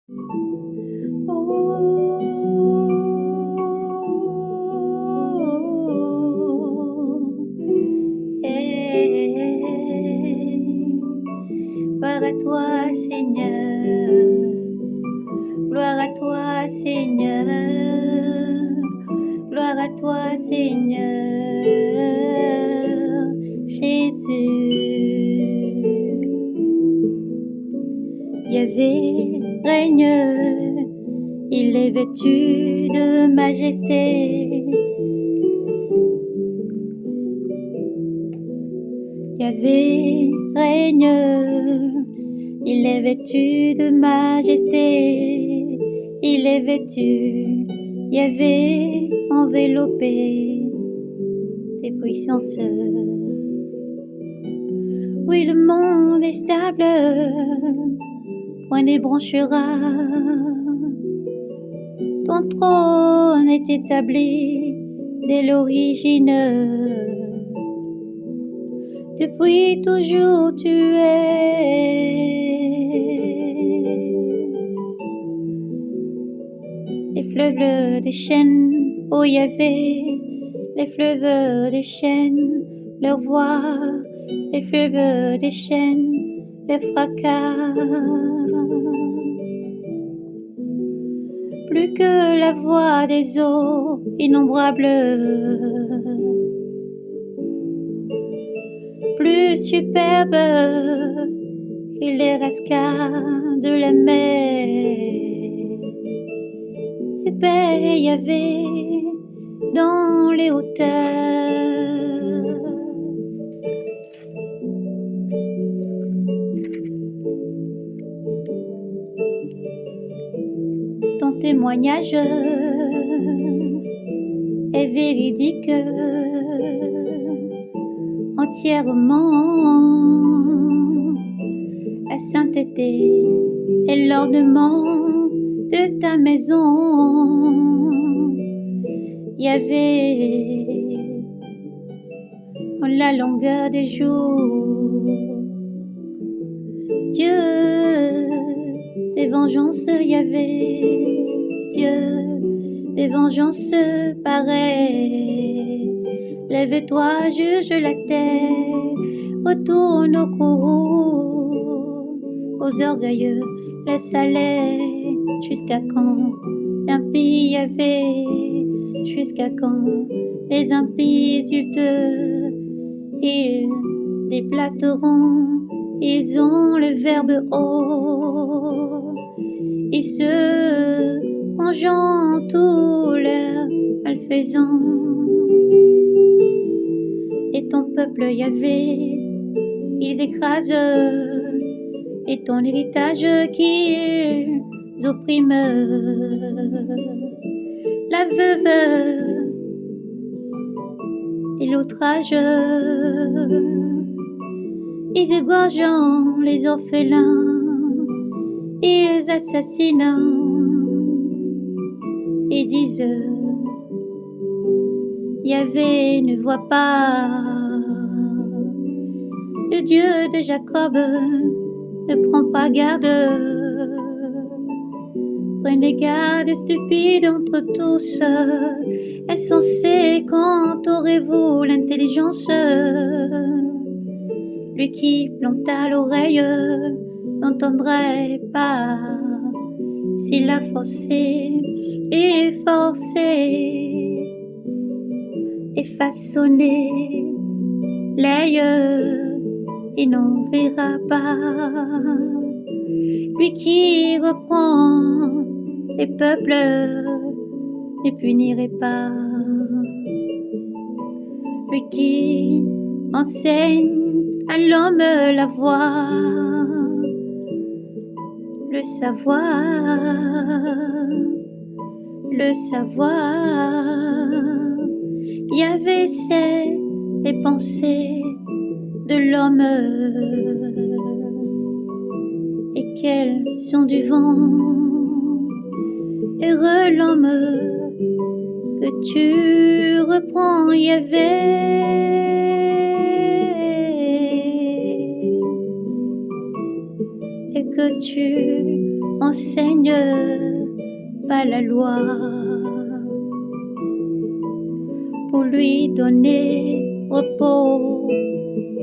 Gloire à toi, Seigneur. Gloire à toi, Seigneur. Gloire à toi, Seigneur. Jésus. Yahvé règne, il est vêtu de majesté. Yahvé règne, il est vêtu de majesté. Il est vêtu, Yahvé enveloppé des puissances. Oui, le monde est stable, point n'ébranchera. Ton trône est établi dès l'origine. Depuis toujours tu es. Les fleuves déchaînent, ô Yahvé, les fleuves déchaînent leur voix, les fleuves déchaînent leur fracas. Plus que la voix des eaux innombrables, plus superbe que les rascals de la mer. Super Yahvé dans les hauteurs. Ton témoignage est véridique, entièrement. La sainteté est l'ornement de ta maison. Yahvé, en la longueur des jours, Dieu des vengeances, Yahvé, Dieu des vengeances pareilles. Lève-toi, juge la terre, retourne au courroux, aux orgueilleux, laisse aller. Jusqu'à quand l'impie Yahvé? Jusqu'à quand les impies ils déplateront? Ils ont le verbe haut, ils se rangeant tous leurs malfaisants. Et ton peuple Yahvé, ils écrasent, et ton héritage qu'ils oppriment. La veuve et l'outrage, ils égorgent les orphelins, ils assassinent et disent Yahvé ne voit pas. Le Dieu de Jacob ne prend pas garde. Prenez garde, stupides entre tous. Insensé, quand aurez-vous l'intelligence? Lui qui planta l'oreille n'entendrait pas. S'il a forcé et forcé et façonné l'œil, il n'en verra pas. Lui qui reprend les peuples ne punirait pas. Lui qui enseigne à l'homme la voie, le savoir, Yahvé sait les pensées de l'homme et qu'elles sont du vent. Heureux l'homme que tu reprends, Yahvé. Et que tu enseigne pas la loi pour lui donner repos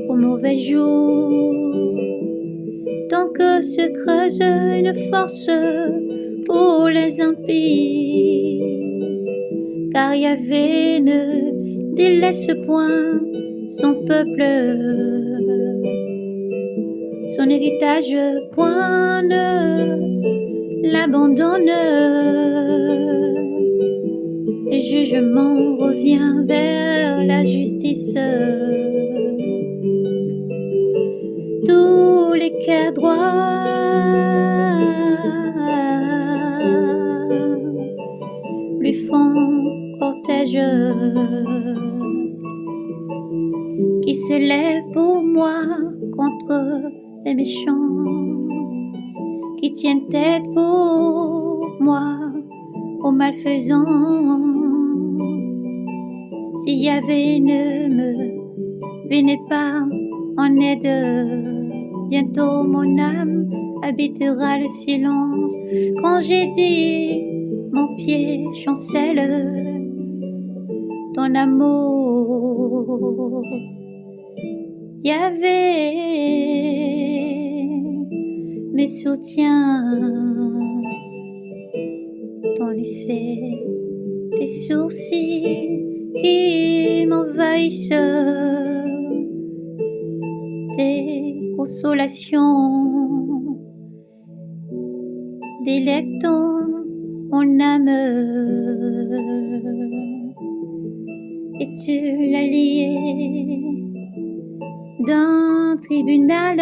au mauvais jour. Tant que se creuse une force pour les impies, car Yahvé ne délaisse point son peuple, son héritage point ne l'abandonne. Le jugement revient vers la justice. Tous les cœurs droits lui font cortège, qui se lève pour moi contre les méchants, qui tiennent tête pour moi aux malfaisants. Si Yahvé ne me venait pas en aide, bientôt mon âme habitera le silence. Quand j'ai dit, mon pied chancelle ton amour, Yahvé me soutient. Ton lycée, tes sourcils qui m'envahissent, tes consolations délectant mon âme, et tu l'as lié d'un tribunal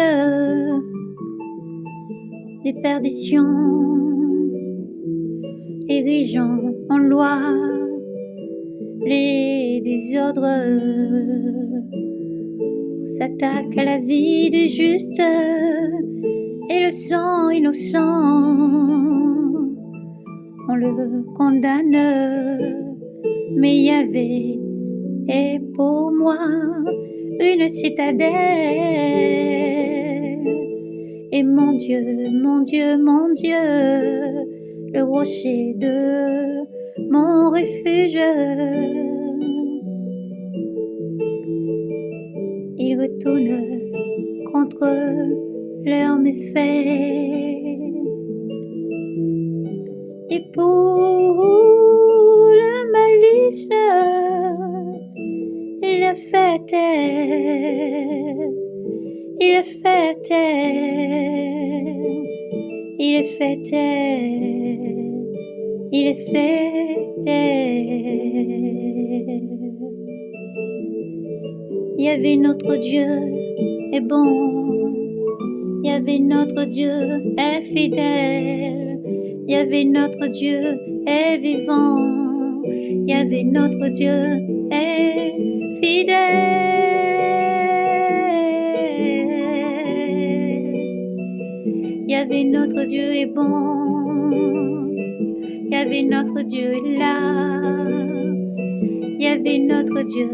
des perditions, érigeant en loi les désordres. On s'attaque à la vie du juste et le sang innocent, on le condamne. Mais Yahvé est pour moi une citadelle, et mon Dieu, mon Dieu, mon Dieu, le rocher de mon refuge. Il retourne contre leurs méfaits, et pour le malice, il est fait taire, il est fait taire, il est fait taire, il est fait taire. Yahvé notre Dieu est bon, Yahvé notre Dieu est fidèle, Yahvé notre Dieu est vivant, Yahvé notre Dieu est fidèle. Yahvé notre Dieu est bon, Yahvé notre Dieu est là, Yahvé notre Dieu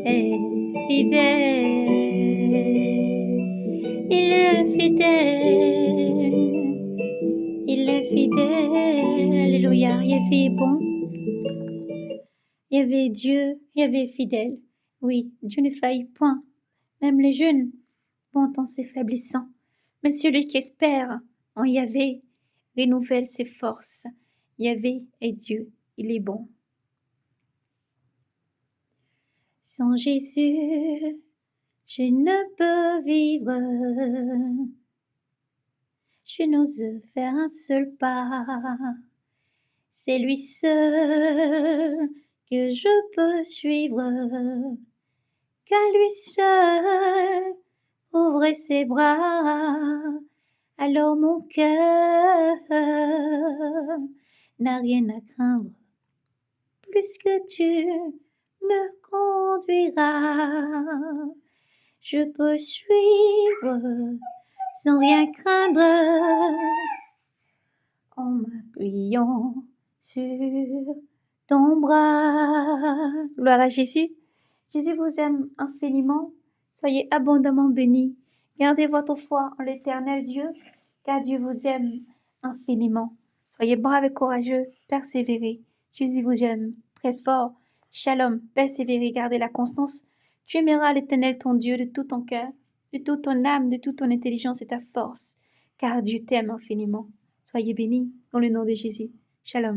est fidèle, il est fidèle, il est fidèle, alléluia. Yahvé est bon, Yahvé Dieu, Yahvé fidèle. Oui, Dieu ne faillit point, même les jeunes vont en s'affaiblissant, mais celui qui espère en Yahvé renouvelle ses forces. Yahvé est Dieu, il est bon. Sans Jésus, je ne peux vivre, je n'ose faire un seul pas. C'est lui seul que je peux suivre, car lui seul ouvre ses bras. Alors mon cœur n'a rien à craindre, plus que tu me conduiras. Je peux suivre sans rien craindre, en m'appuyant sur ton bras. Gloire à Jésus. Jésus vous aime infiniment. Soyez abondamment bénis. Gardez votre foi en l'Éternel Dieu car Dieu vous aime infiniment. Soyez braves et courageux, persévérez. Jésus vous aime très fort. Shalom, persévérez, gardez la constance. Tu aimeras l'Éternel ton Dieu de tout ton cœur, de toute ton âme, de toute ton intelligence et ta force, car Dieu t'aime infiniment. Soyez bénis dans le nom de Jésus. Shalom.